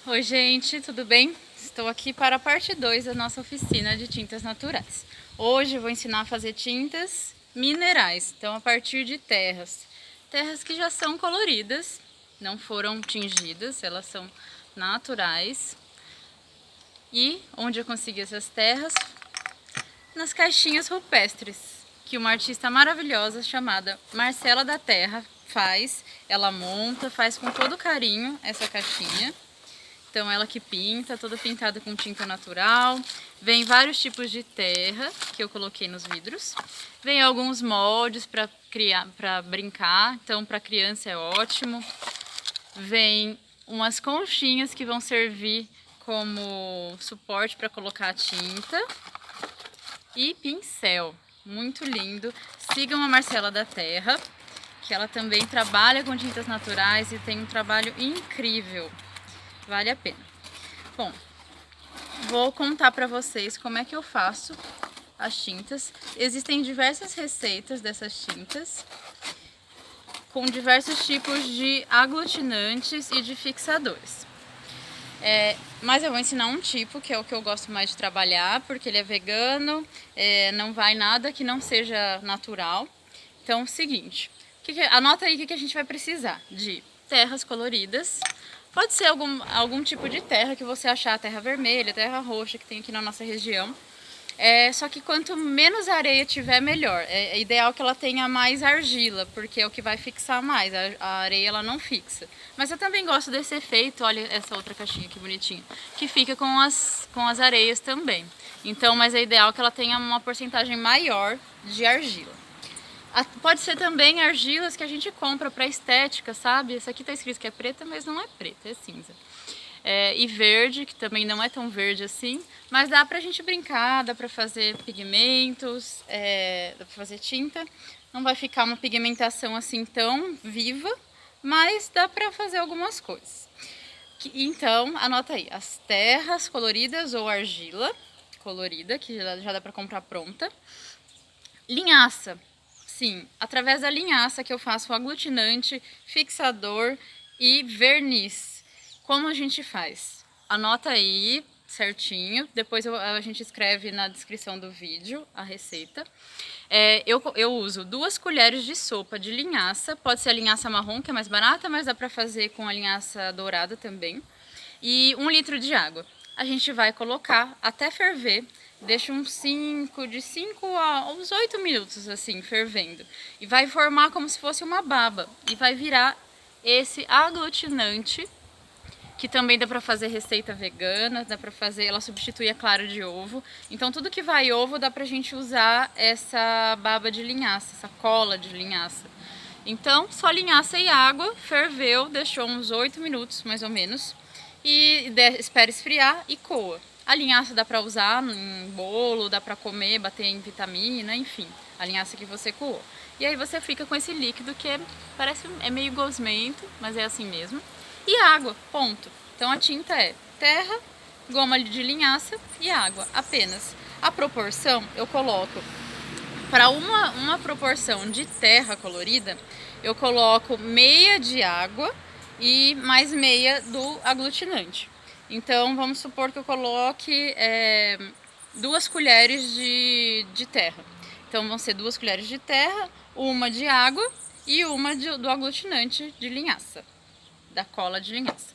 Oi gente, tudo bem? Estou aqui para a parte 2 da nossa oficina de tintas naturais. Hoje eu vou ensinar a fazer tintas minerais, então a partir de terras. Terras que já são coloridas, não foram tingidas, elas são naturais. E onde eu consegui essas terras? Nas caixinhas rupestres, que uma artista maravilhosa chamada Marcela da Terra faz. Ela monta, faz com todo carinho essa caixinha. Então ela que pinta, toda pintada com tinta natural. Vem vários tipos de terra que eu coloquei nos vidros. Vem alguns moldes para criar, para brincar. Então para criança é ótimo. Vem umas conchinhas que vão servir como suporte para colocar a tinta. E pincel, muito lindo. Sigam a Marcela da Terra, que ela também trabalha com tintas naturais e tem um trabalho incrível. Vale a pena. Bom, vou contar para vocês como é que eu faço as tintas. Existem diversas receitas dessas tintas, com diversos tipos de aglutinantes e de fixadores. Mas eu vou ensinar um tipo, que é o que eu gosto mais de trabalhar, porque ele é vegano, não vai nada que não seja natural. Então, é o seguinte, anota aí o que a gente vai precisar: de terras coloridas. Pode ser algum tipo de terra que você achar, terra vermelha, terra roxa, que tem aqui na nossa região. Só que quanto menos areia tiver, melhor. É ideal que ela tenha mais argila, porque é o que vai fixar mais. A areia ela não fixa. Mas eu também gosto desse efeito, olha essa outra caixinha que bonitinha, que fica com as areias também. Então, mas é ideal que ela tenha uma porcentagem maior de argila. Pode ser também argilas que a gente compra para estética, sabe? Essa aqui tá escrito que é preta, mas não é preta, é cinza. E verde, que também não é tão verde assim, mas dá pra gente brincar, dá pra fazer pigmentos, dá pra fazer tinta. Não vai ficar uma pigmentação assim tão viva, mas dá pra fazer algumas coisas. Então, anota aí, as terras coloridas ou argila colorida, que já dá pra comprar pronta. Linhaça. Sim, através da linhaça que eu faço o aglutinante, fixador e verniz. Como a gente faz? Anota aí certinho, depois a gente escreve na descrição do vídeo a receita. Eu uso 2 colheres de sopa de linhaça, pode ser a linhaça marrom, que é mais barata, mas dá pra fazer com a linhaça dourada também. E 1 litro de água. A gente vai colocar até ferver, deixa de 5 a uns 8 minutos assim, fervendo. E vai formar como se fosse uma baba. E vai virar esse aglutinante, que também dá pra fazer receita vegana, dá pra fazer, ela substitui a clara de ovo. Então tudo que vai ovo dá pra gente usar essa baba de linhaça, essa cola de linhaça. Então só linhaça e água, ferveu, deixou uns 8 minutos mais ou menos. E espera esfriar e coa. A linhaça dá pra usar em bolo, dá pra comer, bater em vitamina, enfim, a linhaça que você coou. E aí você fica com esse líquido que parece meio gosmento, mas é assim mesmo. E água, ponto. Então a tinta é terra, goma de linhaça e água, apenas. A proporção eu coloco para uma proporção de terra colorida, eu coloco meia de água e mais meia do aglutinante. Então vamos supor que eu coloque 2 colheres de terra. Então vão ser 2 colheres de terra, uma de água e uma do aglutinante de linhaça, da cola de linhaça.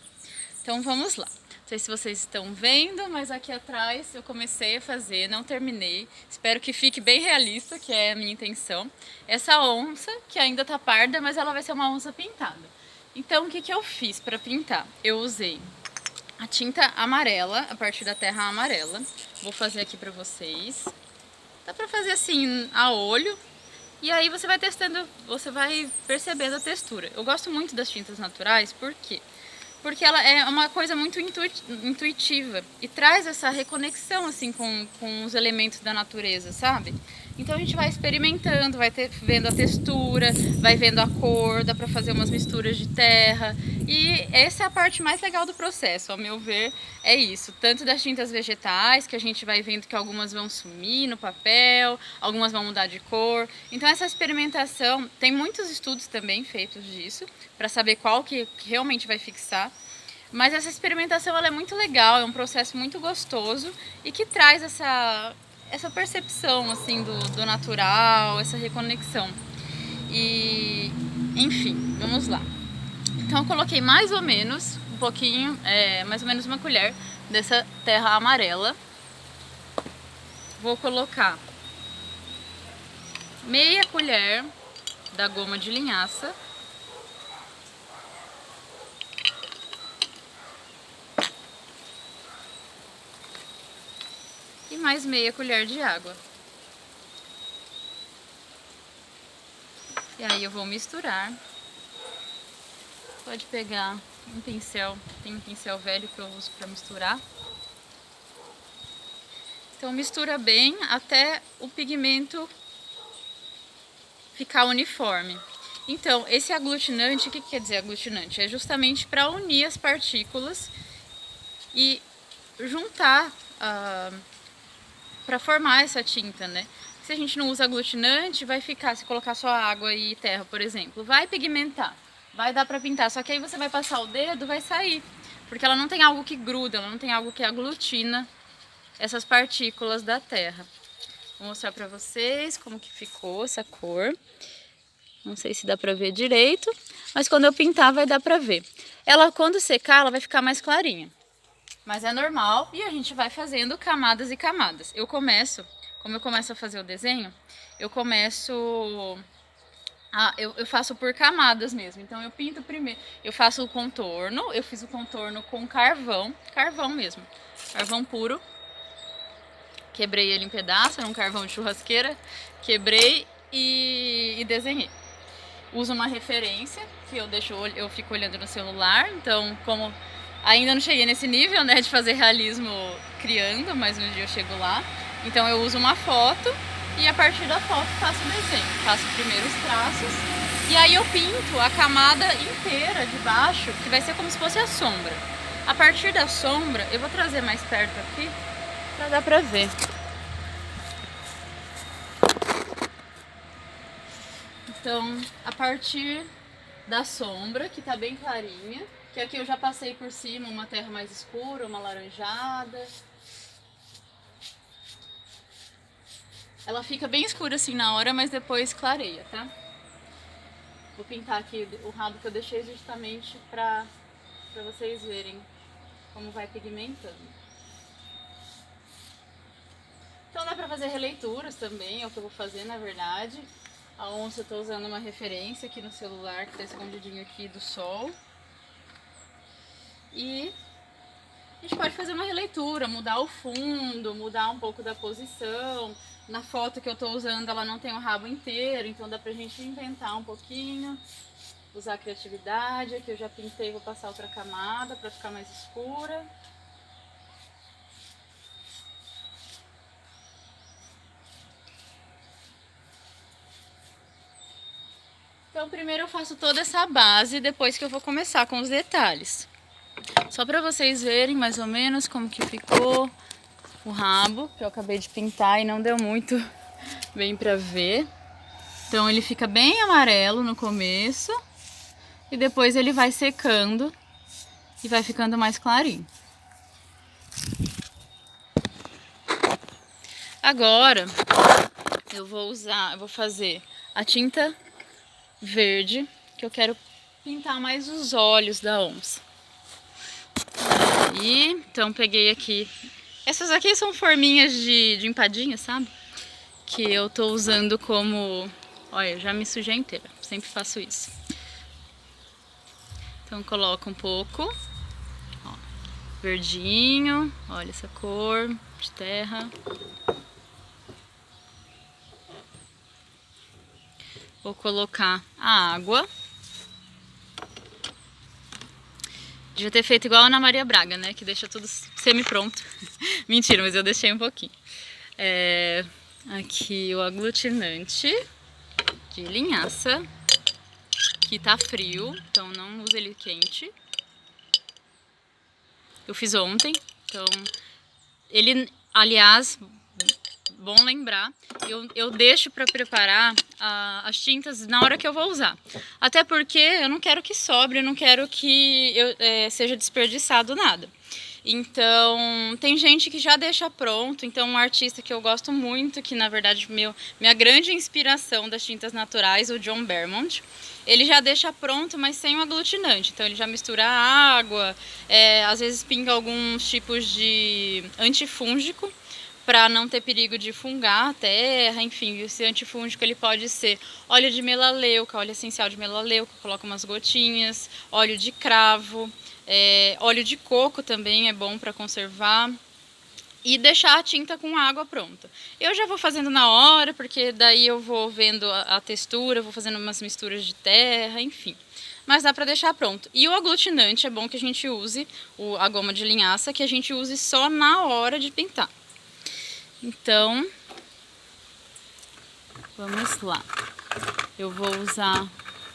Então vamos lá. Não sei se vocês estão vendo, mas aqui atrás eu comecei a fazer, não terminei. Espero que fique bem realista, que é a minha intenção. Essa onça, que ainda tá parda, mas ela vai ser uma onça pintada. Então o que eu fiz para pintar? Eu usei a tinta amarela, a partir da terra amarela. Vou fazer aqui para vocês. Dá para fazer assim a olho. E aí você vai testando, você vai percebendo a textura. Eu gosto muito das tintas naturais, por quê? Porque ela é uma coisa muito intuitiva e traz essa reconexão assim com os elementos da natureza, sabe? Então a gente vai experimentando, vendo a textura, vai vendo a cor, dá pra fazer umas misturas de terra. E essa é a parte mais legal do processo, ao meu ver, é isso. Tanto das tintas vegetais, que a gente vai vendo que algumas vão sumir no papel, algumas vão mudar de cor. Então essa experimentação, tem muitos estudos também feitos disso, para saber qual que realmente vai fixar. Mas essa experimentação ela é muito legal, é um processo muito gostoso e que traz essa percepção assim do natural, essa reconexão. E enfim, vamos lá. Então eu coloquei mais ou menos um pouquinho, mais ou menos uma colher dessa terra amarela. Vou colocar meia colher da goma de linhaça. E mais meia colher de água. E aí eu vou misturar. Pode pegar um pincel, tem um pincel velho que eu uso para misturar. Então mistura bem até o pigmento ficar uniforme. Então esse aglutinante, o que quer dizer aglutinante? É justamente para unir as partículas e juntar para formar essa tinta, né? Se a gente não usa aglutinante, vai ficar, se colocar só água e terra, por exemplo, vai pigmentar, vai dar para pintar, só que aí você vai passar o dedo, vai sair, porque ela não tem algo que gruda, ela não tem algo que aglutina essas partículas da terra. Vou mostrar para vocês como que ficou essa cor. Não sei se dá para ver direito, mas quando eu pintar vai dar para ver. Ela, quando secar, ela vai ficar mais clarinha. Mas é normal e a gente vai fazendo camadas e camadas. Como eu começo a fazer o desenho, eu faço por camadas mesmo. Então eu pinto primeiro, eu faço o contorno, eu fiz o contorno com carvão mesmo, carvão puro. Quebrei ele em pedaços, era um carvão de churrasqueira, quebrei e desenhei. Uso uma referência que eu fico olhando no celular, então como ainda não cheguei nesse nível, né, de fazer realismo criando, mas um dia eu chego lá. Então eu uso uma foto e a partir da foto faço o desenho. Faço primeiro os traços e aí eu pinto a camada inteira de baixo, que vai ser como se fosse a sombra. A partir da sombra, eu vou trazer mais perto aqui para dar para ver. Então, a partir da sombra, que tá bem clarinha, que aqui eu já passei por cima uma terra mais escura, uma laranjada. Ela fica bem escura assim na hora, mas depois clareia, tá? Vou pintar aqui o rabo que eu deixei justamente pra vocês verem como vai pigmentando. Então dá pra fazer releituras também, é o que eu vou fazer na verdade. A onça eu tô usando uma referência aqui no celular, que tá escondidinho aqui do sol. E a gente pode fazer uma releitura, mudar o fundo, mudar um pouco da posição. Na foto que eu tô usando ela não tem o rabo inteiro, então dá pra gente inventar um pouquinho, usar a criatividade. Aqui eu já pintei, vou passar outra camada pra ficar mais escura. Então primeiro eu faço toda essa base, depois que eu vou começar com os detalhes. Só pra vocês verem mais ou menos como que ficou o rabo, que eu acabei de pintar e não deu muito bem pra ver. Então ele fica bem amarelo no começo e depois ele vai secando e vai ficando mais clarinho. Agora eu vou fazer a tinta verde, que eu quero pintar mais os olhos da onça. Aí, então peguei aqui, essas aqui são forminhas de empadinha, sabe? Que eu tô usando como, olha, eu já me sujei inteira, sempre faço isso. Então coloco um pouco, ó, verdinho, olha essa cor de terra. Vou colocar a água. Devia ter feito igual a Ana Maria Braga, né? Que deixa tudo semi-pronto. Mentira, mas eu deixei um pouquinho. Aqui o aglutinante de linhaça, que tá frio, então não use ele quente. Eu fiz ontem, então ele, aliás, bom lembrar, eu deixo para preparar as tintas na hora que eu vou usar. Até porque eu não quero que sobre, eu não quero que seja desperdiçado nada. Então, tem gente que já deixa pronto. Então, um artista que eu gosto muito, que na verdade minha grande inspiração das tintas naturais, o John Bermond, ele já deixa pronto, mas sem o aglutinante. Então, ele já mistura água, às vezes pinga alguns tipos de antifúngico, para não ter perigo de fungar a terra, enfim, esse antifúngico ele pode ser óleo de melaleuca, óleo essencial de melaleuca, coloca umas gotinhas, óleo de cravo, óleo de coco também é bom para conservar e deixar a tinta com água pronta. Eu já vou fazendo na hora, porque daí eu vou vendo a textura, vou fazendo umas misturas de terra, enfim. Mas dá para deixar pronto. E o aglutinante é bom que a gente use, a goma de linhaça, que a gente use só na hora de pintar. Então, vamos lá. Eu vou usar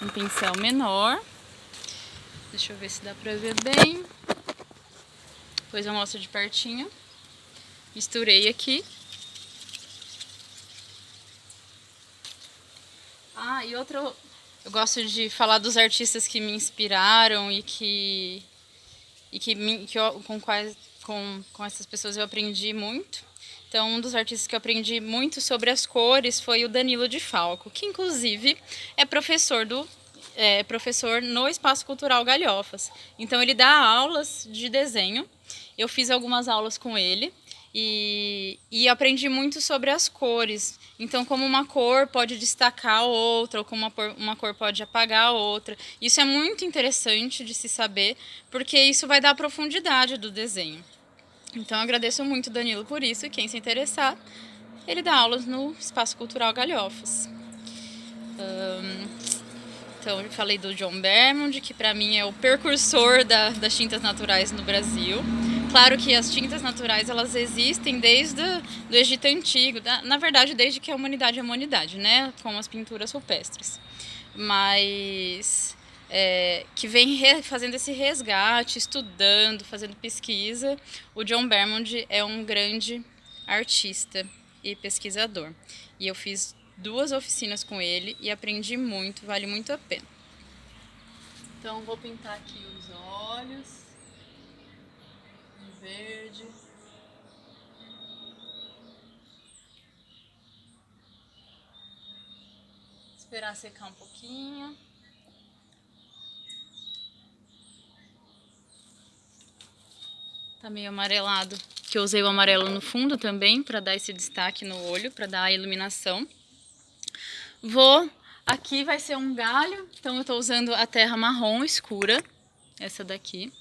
um pincel menor. Deixa eu ver se dá pra ver bem. Depois eu mostro de pertinho. Misturei aqui. E outro... Eu gosto de falar dos artistas que me inspiraram e com essas pessoas eu aprendi muito. Então, um dos artistas que eu aprendi muito sobre as cores foi o Danilo de Falco, que inclusive é professor no Espaço Cultural Galhofas. Então, ele dá aulas de desenho. Eu fiz algumas aulas com ele e aprendi muito sobre as cores. Então, como uma cor pode destacar a outra, ou como uma cor pode apagar a outra. Isso é muito interessante de se saber, porque isso vai dar a profundidade do desenho. Então, eu agradeço muito o Danilo por isso, e quem se interessar, ele dá aulas no Espaço Cultural Galhofas. Então, eu falei do John Bermond, que para mim é o precursor das tintas naturais no Brasil. Claro que as tintas naturais, elas existem desde o Egito Antigo, na verdade, desde que a humanidade é humanidade, né? Com as pinturas rupestres. Mas... que vem fazendo esse resgate, estudando, fazendo pesquisa. O John Bermond é um grande artista e pesquisador. E eu fiz 2 oficinas com ele e aprendi muito, vale muito a pena. Então vou pintar aqui os olhos de verde. Esperar secar um pouquinho. Tá meio amarelado, que eu usei o amarelo no fundo também, para dar esse destaque no olho, para dar a iluminação. Aqui vai ser um galho, então eu tô usando a terra marrom escura, essa daqui.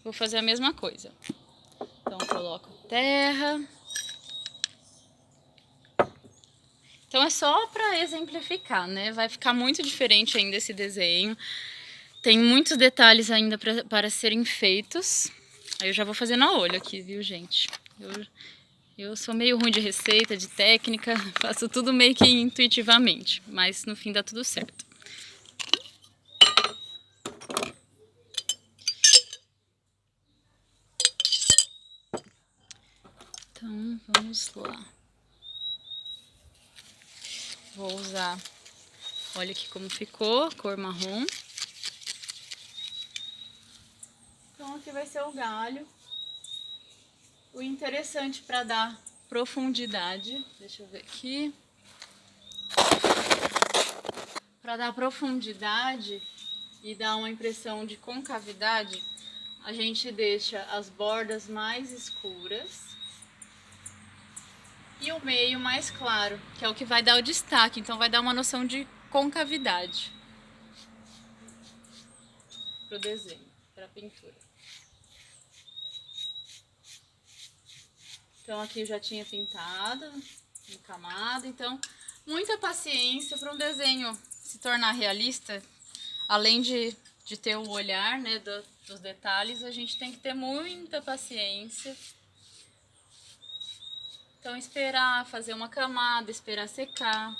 Vou fazer a mesma coisa. Então eu coloco terra. Então é só para exemplificar, né? Vai ficar muito diferente ainda esse desenho. Tem muitos detalhes ainda para serem feitos. Aí eu já vou fazendo a olho aqui, viu, gente? Eu sou meio ruim de receita, de técnica, faço tudo meio que intuitivamente, mas no fim dá tudo certo. Então, vamos lá. Vou usar, olha aqui como ficou, cor marrom. Então aqui vai ser o galho. O interessante para dar profundidade, deixa eu ver aqui. Para dar profundidade e dar uma impressão de concavidade, a gente deixa as bordas mais escuras e o meio mais claro, que é o que vai dar o destaque, então vai dar uma noção de concavidade para o desenho, para a pintura. Então aqui eu já tinha pintado uma camada, então muita paciência para um desenho se tornar realista, além de ter o olhar, né, dos detalhes, a gente tem que ter muita paciência. Então esperar fazer uma camada, esperar secar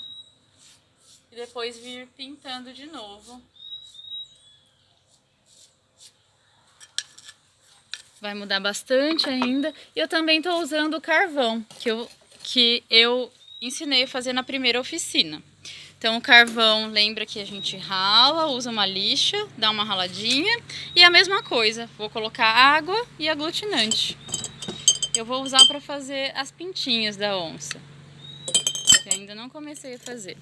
e depois vir pintando de novo. Vai mudar bastante ainda. E eu também estou usando o carvão, que eu ensinei a fazer na primeira oficina. Então o carvão, lembra que a gente rala, usa uma lixa, dá uma raladinha e a mesma coisa, vou colocar água e aglutinante. Eu vou usar para fazer as pintinhas da onça, que ainda não comecei a fazer.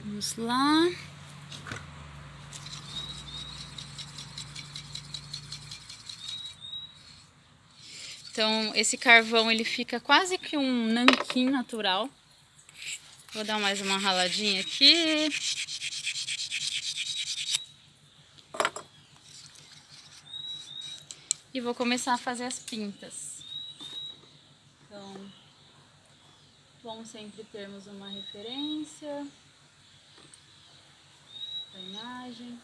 Vamos lá. Então esse carvão ele fica quase que um nanquim natural. Vou dar mais uma raladinha aqui. E vou começar a fazer as pintas. Então, bom sempre termos uma referência da imagem.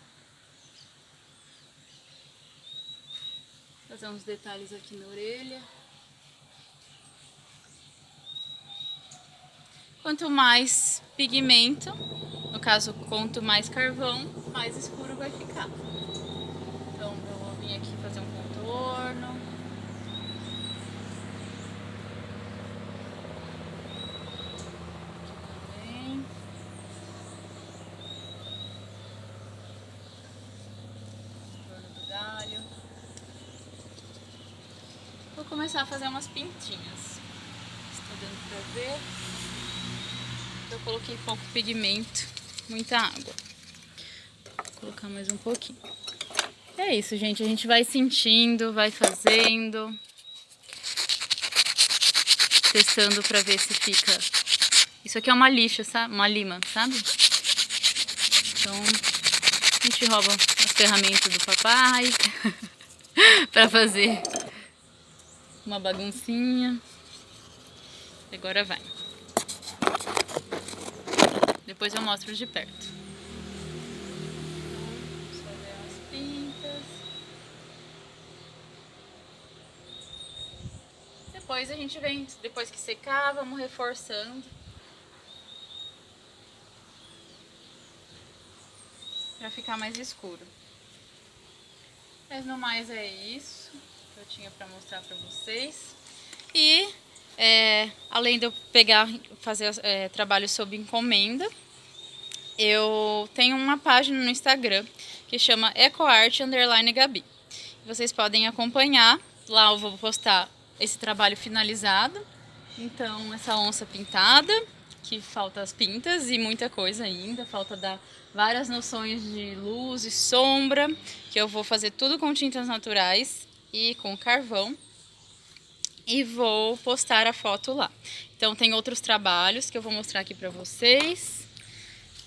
Fazer uns detalhes aqui na orelha. Quanto mais pigmento, no caso, quanto mais carvão, mais escuro vai ficar. Então eu vou vir aqui fazer um contorno. Também. Contorno do galho. Vou começar a fazer umas pintinhas. Está dando pra ver. Eu coloquei pouco pigmento, muita água. Vou colocar mais um pouquinho. É isso, gente. A gente vai sentindo, vai fazendo, testando pra ver se fica. Isso aqui é uma lixa, sabe? Uma lima, sabe? Então a gente rouba as ferramentas do papai pra fazer uma baguncinha. Agora vai. Depois eu mostro de perto. Vamos fazer as pintas. Depois a gente vem, depois que secar, vamos reforçando. Pra ficar mais escuro. Mas no mais é isso que eu tinha pra mostrar pra vocês. E além de eu fazer trabalhos sob encomenda, eu tenho uma página no Instagram que chama ecoarte_gabi. Vocês podem acompanhar, lá eu vou postar esse trabalho finalizado. Então essa onça pintada, que falta as pintas e muita coisa ainda, falta dar várias noções de luz e sombra, que eu vou fazer tudo com tintas naturais e com carvão. E vou postar a foto lá. Então tem outros trabalhos que eu vou mostrar aqui pra vocês.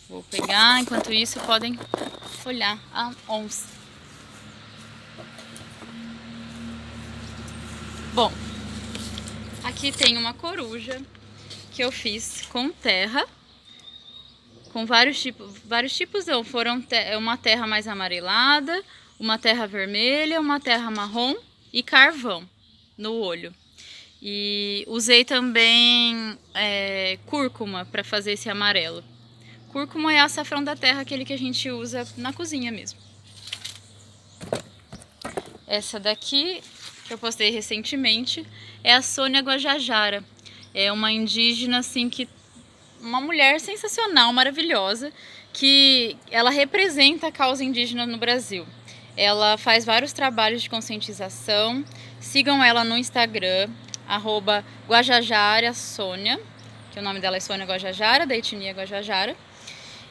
Vou pegar, enquanto isso podem olhar a onça. Bom, aqui tem uma coruja que eu fiz com terra. Com vários tipos não, foram uma terra mais amarelada, uma terra vermelha, uma terra marrom e carvão no olho. E usei também cúrcuma para fazer esse amarelo. Cúrcuma é açafrão da terra, aquele que a gente usa na cozinha mesmo. Essa daqui, que eu postei recentemente, é a Sônia Guajajara. É uma indígena, assim, uma mulher sensacional, maravilhosa, que ela representa a causa indígena no Brasil. Ela faz vários trabalhos de conscientização. Sigam ela no Instagram, @guajajarasônia, que o nome dela é Sônia Guajajara, da etnia Guajajara.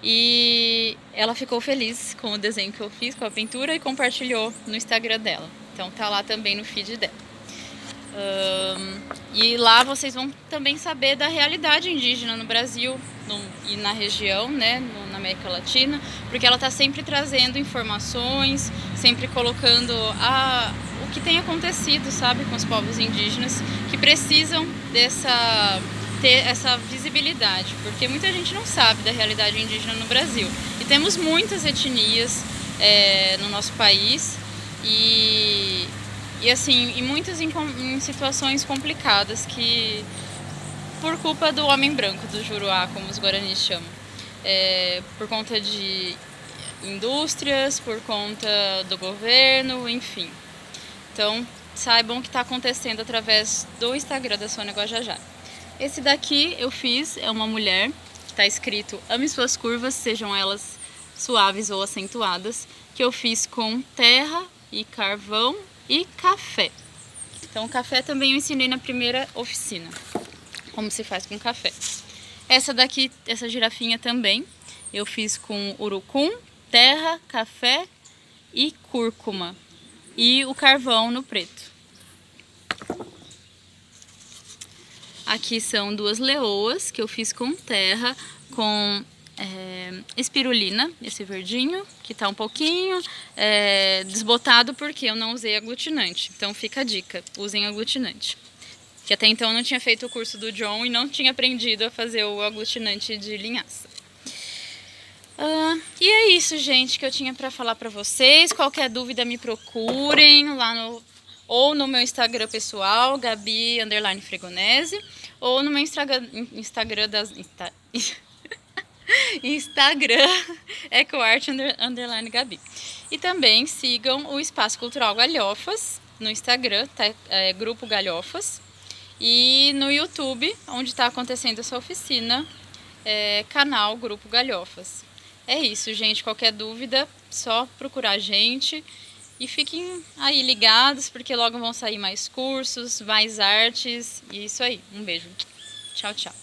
E ela ficou feliz com o desenho que eu fiz, com a pintura, e compartilhou no Instagram dela. Então tá lá também no feed dela. E lá vocês vão também saber da realidade indígena no Brasil e na região, né, na América Latina, porque ela está sempre trazendo informações, sempre colocando o que tem acontecido, sabe, com os povos indígenas, que precisam ter essa visibilidade, porque muita gente não sabe da realidade indígena no Brasil. E temos muitas etnias no nosso país e assim, e muitas em situações complicadas, que por culpa do homem branco, do Juruá, como os guaranis chamam. por conta de indústrias, por conta do governo, enfim. Então, saibam o que está acontecendo através do Instagram da Sônia Guajajara. Esse daqui eu fiz, é uma mulher, que está escrito "Ame suas curvas, sejam elas suaves ou acentuadas", que eu fiz com terra e carvão e café. Então, o café também eu ensinei na primeira oficina, como se faz com café. Essa daqui, essa girafinha também, eu fiz com urucum, terra, café e cúrcuma. E o carvão no preto. Aqui são duas leoas que eu fiz com terra, com espirulina, esse verdinho, que tá um pouquinho desbotado porque eu não usei aglutinante. Então fica a dica, usem aglutinante. Que até então eu não tinha feito o curso do John e não tinha aprendido a fazer o aglutinante de linhaça. E é isso, gente, que eu tinha pra falar pra vocês. Qualquer dúvida me procurem lá ou no meu Instagram pessoal, Gabi_Fregonese, ou no meu Instagram EcoArt_Gabi. E também sigam o Espaço Cultural Galhofas no Instagram, tá? Grupo Galhofas. E no YouTube, onde está acontecendo essa oficina, canal Grupo Galhofas. É isso, gente. Qualquer dúvida, só procurar a gente. E fiquem aí ligados, porque logo vão sair mais cursos, mais artes. E isso aí. Um beijo. Tchau, tchau.